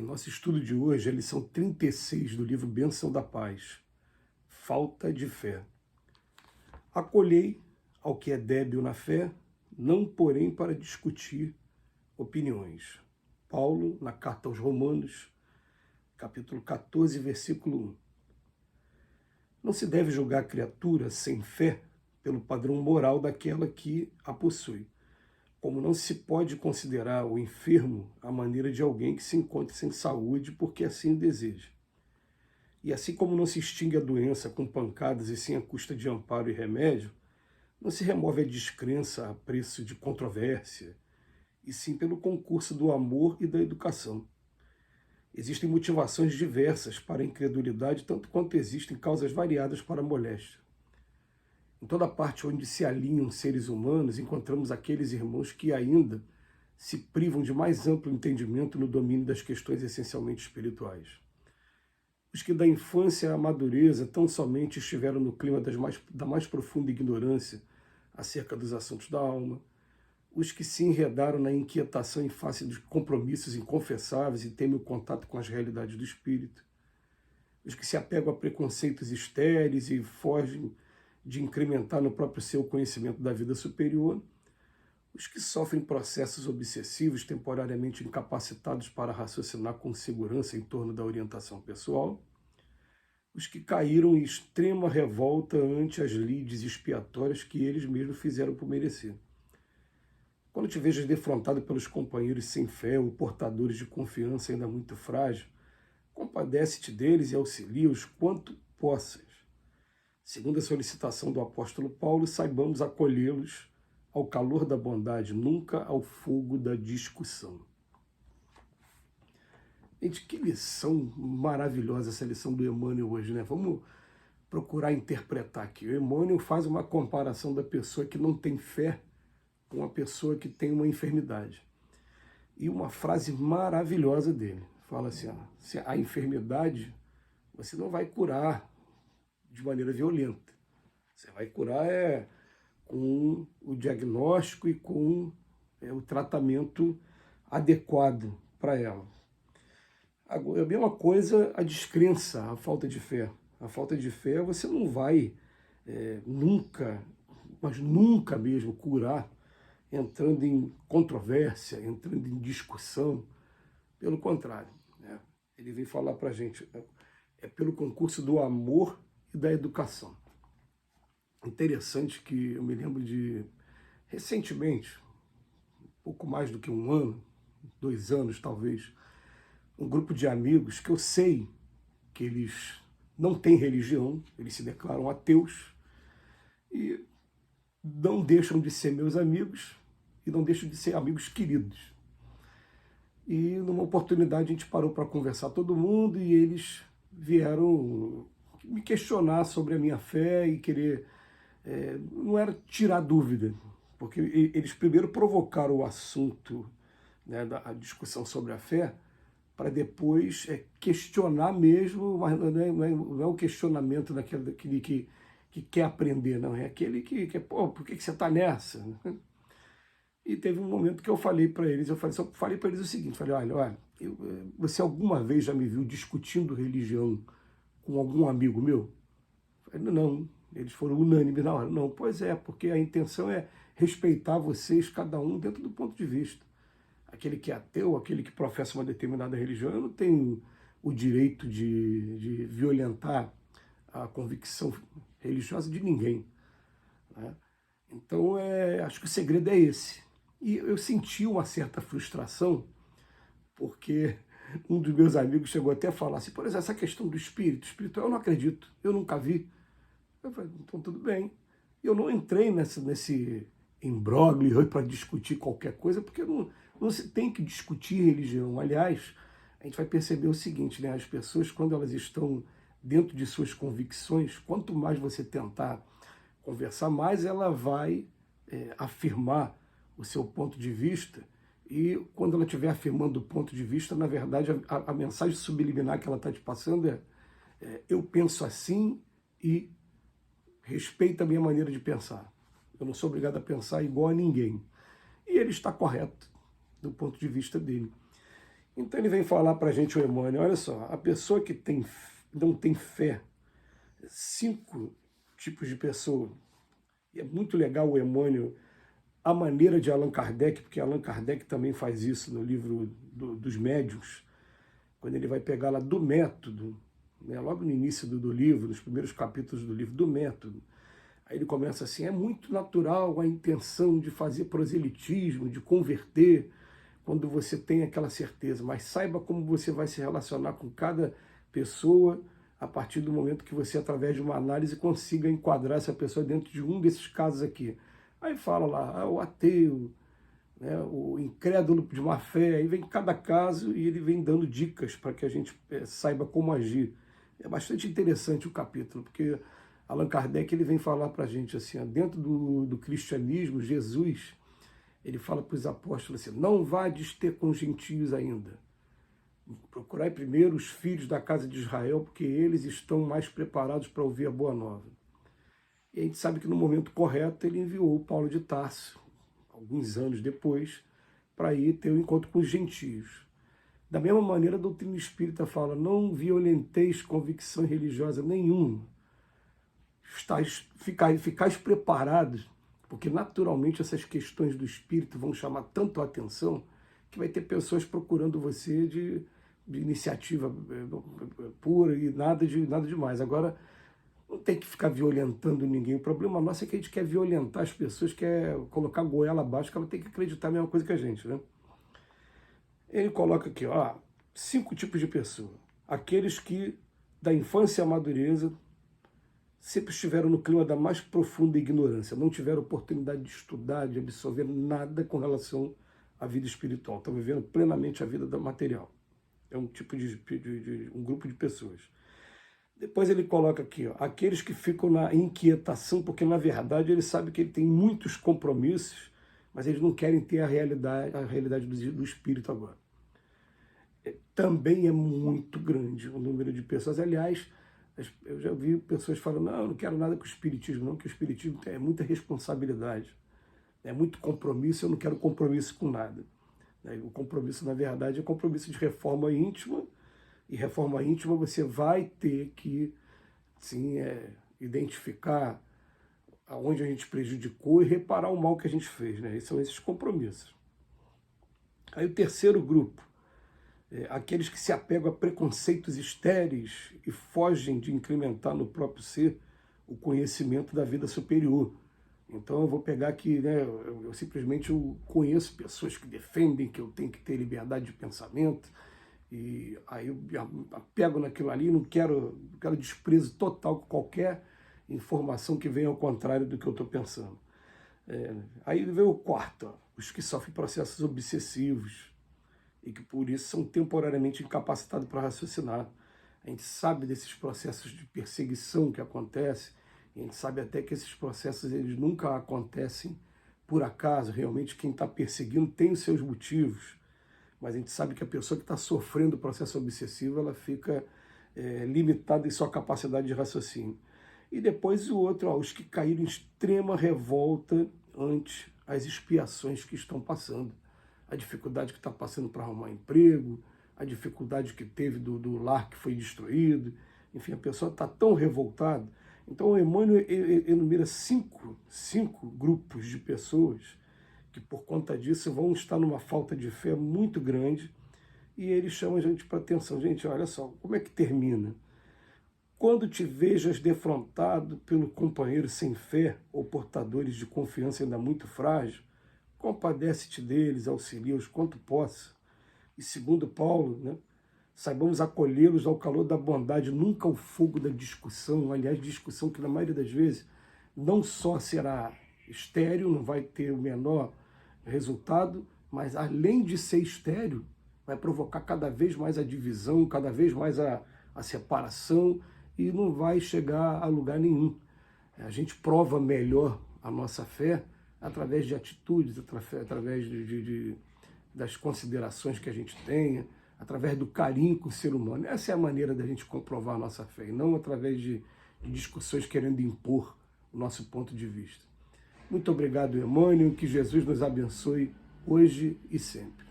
nosso estudo de hoje, a lição 36 do livro Bênção da Paz, falta de fé. Acolhei ao que é débil na fé, não porém para discutir opiniões. Paulo, na carta aos Romanos, capítulo 14, versículo 1. Não se deve julgar a criatura sem fé pelo padrão moral daquela que a possui. Como não se pode considerar o enfermo à maneira de alguém que se encontre sem saúde porque assim o deseja. E assim como não se extingue a doença com pancadas e sem a custa de amparo e remédio, não se remove a descrença a preço de controvérsia, e sim pelo concurso do amor e da educação. Existem motivações diversas para a incredulidade, tanto quanto existem causas variadas para a moléstia. Em toda parte onde se alinham seres humanos, encontramos aqueles irmãos que ainda se privam de mais amplo entendimento no domínio das questões essencialmente espirituais. Os que da infância à madureza tão somente estiveram no clima da mais profunda ignorância acerca dos assuntos da alma, os que se enredaram na inquietação em face de compromissos inconfessáveis e temem o contato com as realidades do espírito, os que se apegam a preconceitos estéreis e fogem de incrementar no próprio ser o conhecimento da vida superior, os que sofrem processos obsessivos temporariamente incapacitados para raciocinar com segurança em torno da orientação pessoal, os que caíram em extrema revolta ante as lides expiatórias que eles mesmos fizeram por merecer. Quando te vejas defrontado pelos companheiros sem fé ou portadores de confiança ainda muito frágil, compadece-te deles e auxilia-os quanto possas. Segundo a solicitação do apóstolo Paulo, saibamos acolhê-los ao calor da bondade, nunca ao fogo da discussão. Gente, que lição maravilhosa essa lição do Emmanuel hoje, né? Vamos procurar interpretar aqui. O Emmanuel faz uma comparação da pessoa que não tem fé com a pessoa que tem uma enfermidade. E uma frase maravilhosa dele. Fala assim, ó, se a enfermidade você não vai curar de maneira violenta. Você vai curar com o diagnóstico e com o tratamento adequado para ela. Agora, é a mesma coisa a descrença, a falta de fé. A falta de fé você não vai nunca, mas nunca mesmo curar entrando em controvérsia, entrando em discussão. Pelo contrário, né? Ele vem falar para a gente, é pelo concurso do amor e da educação. Interessante que eu me lembro de, recentemente, pouco mais do que um ano, 2 anos talvez, um grupo de amigos que eu sei que eles não têm religião, eles se declaram ateus e não deixam de ser meus amigos e não deixam de ser amigos queridos. E numa oportunidade a gente parou para conversar todo mundo e eles vieram me questionar sobre a minha fé e querer, não era tirar dúvida, porque eles primeiro provocaram o assunto, né, da discussão sobre a fé, para depois questionar mesmo, mas não é o questionamento daquele que quer aprender, não, é aquele que pô, por que você está nessa? E teve um momento que eu falei para eles, só falei para eles o seguinte, falei, olha, você alguma vez já me viu discutindo religião com algum amigo meu? Falei, não, eles foram unânimes na hora. Não, pois é, porque a intenção é respeitar vocês, cada um dentro do ponto de vista. Aquele que é ateu, aquele que professa uma determinada religião, eu não tenho o direito de violentar a convicção religiosa de ninguém, né? Então, acho que o segredo é esse. E eu senti uma certa frustração, porque um dos meus amigos chegou até a falar assim, por exemplo, essa questão do espírito, eu não acredito, eu nunca vi. Eu falei, então tudo bem. Eu não entrei nesse imbróglio para discutir qualquer coisa, porque não se tem que discutir religião. Aliás, a gente vai perceber o seguinte, né? As pessoas, quando elas estão dentro de suas convicções, quanto mais você tentar conversar, mais ela vai afirmar o seu ponto de vista, e quando ela estiver afirmando o ponto de vista, na verdade, a mensagem subliminar que ela está te passando eu penso assim e respeita a minha maneira de pensar. Eu não sou obrigado a pensar igual a ninguém. E ele está correto do ponto de vista dele. Então ele vem falar para a gente, o Emmanuel, olha só, a pessoa que não tem fé, 5 tipos de pessoa, e é muito legal o Emmanuel, a maneira de Allan Kardec, porque Allan Kardec também faz isso no livro dos médiuns, quando ele vai pegar lá do método, né, logo no início do livro, nos primeiros capítulos do livro, do método, aí ele começa assim, é muito natural a intenção de fazer proselitismo, de converter, quando você tem aquela certeza, mas saiba como você vai se relacionar com cada pessoa a partir do momento que você, através de uma análise, consiga enquadrar essa pessoa dentro de um desses casos aqui. Aí fala lá, o ateu, né, o incrédulo de má fé, aí vem cada caso e ele vem dando dicas para que a gente saiba como agir. É bastante interessante o capítulo, porque Allan Kardec ele vem falar para a gente assim, ó, dentro do cristianismo, Jesus, ele fala para os apóstolos assim, não vades ter com gentios ainda. Procurai primeiro os filhos da casa de Israel, porque eles estão mais preparados para ouvir a boa nova. E a gente sabe que no momento correto ele enviou Paulo de Tarso, alguns anos depois, para ir ter um encontro com os gentios. Da mesma maneira, a doutrina espírita fala, não violenteis convicção religiosa nenhuma. Ficais preparados, porque naturalmente essas questões do espírito vão chamar tanto a atenção que vai ter pessoas procurando você de iniciativa pura e nada demais. Agora, não tem que ficar violentando ninguém. O problema nosso é que a gente quer violentar as pessoas, quer colocar a goela abaixo, que ela tem que acreditar a mesma coisa que a gente, né? Ele coloca aqui, ó, 5 tipos de pessoa. Aqueles que, da infância à madureza, sempre estiveram no clima da mais profunda ignorância, não tiveram oportunidade de estudar, de absorver nada com relação à vida espiritual, estão vivendo plenamente a vida material. É um tipo um grupo de pessoas. Depois ele coloca aqui, ó, aqueles que ficam na inquietação, porque na verdade ele sabe que ele tem muitos compromissos, mas eles não querem ter a realidade do espírito agora. Também é muito grande o número de pessoas. Aliás, eu já vi pessoas falando, não, eu não quero nada com o espiritismo, não, que o espiritismo é muita responsabilidade, é muito compromisso, eu não quero compromisso com nada. O compromisso, na verdade, é compromisso de reforma íntima, e reforma íntima você vai ter que, sim, identificar aonde a gente prejudicou e reparar o mal que a gente fez, né? São esses compromissos. Aí o terceiro grupo, aqueles que se apegam a preconceitos estéreis e fogem de incrementar no próprio ser o conhecimento da vida superior. Então eu vou pegar aqui, né, eu simplesmente conheço pessoas que defendem que eu tenho que ter liberdade de pensamento, e aí eu me apego naquilo ali, não quero desprezo total com qualquer informação que venha ao contrário do que eu estou pensando. Aí vem o quarto, ó, os que sofrem processos obsessivos e que por isso são temporariamente incapacitados para raciocinar. A gente sabe desses processos de perseguição que acontecem, a gente sabe até que esses processos eles nunca acontecem por acaso, realmente quem está perseguindo tem os seus motivos, mas a gente sabe que a pessoa que está sofrendo o processo obsessivo, ela fica limitada em sua capacidade de raciocínio. E depois o outro, ó, os que caíram em extrema revolta ante as expiações que estão passando. A dificuldade que está passando para arrumar emprego, a dificuldade que teve do lar que foi destruído, enfim, a pessoa está tão revoltada. Então o Emmanuel enumera cinco grupos de pessoas que por conta disso vão estar numa falta de fé muito grande, e ele chama a gente para atenção. Gente, olha só, como é que termina? Quando te vejas defrontado pelo companheiro sem fé ou portadores de confiança ainda muito frágil, compadece-te deles, auxilia-os quanto possa. E segundo Paulo, né, saibamos acolhê-los ao calor da bondade, nunca ao fogo da discussão. Aliás, discussão que na maioria das vezes não só será estéril, não vai ter o menor resultado, mas além de ser estéril, vai provocar cada vez mais a divisão, cada vez mais a separação, e não vai chegar a lugar nenhum. A gente prova melhor a nossa fé através de atitudes, através das considerações que a gente tenha, através do carinho com o ser humano. Essa é a maneira da gente comprovar a nossa fé, e não através de discussões querendo impor o nosso ponto de vista. Muito obrigado, Emmanuel, que Jesus nos abençoe hoje e sempre.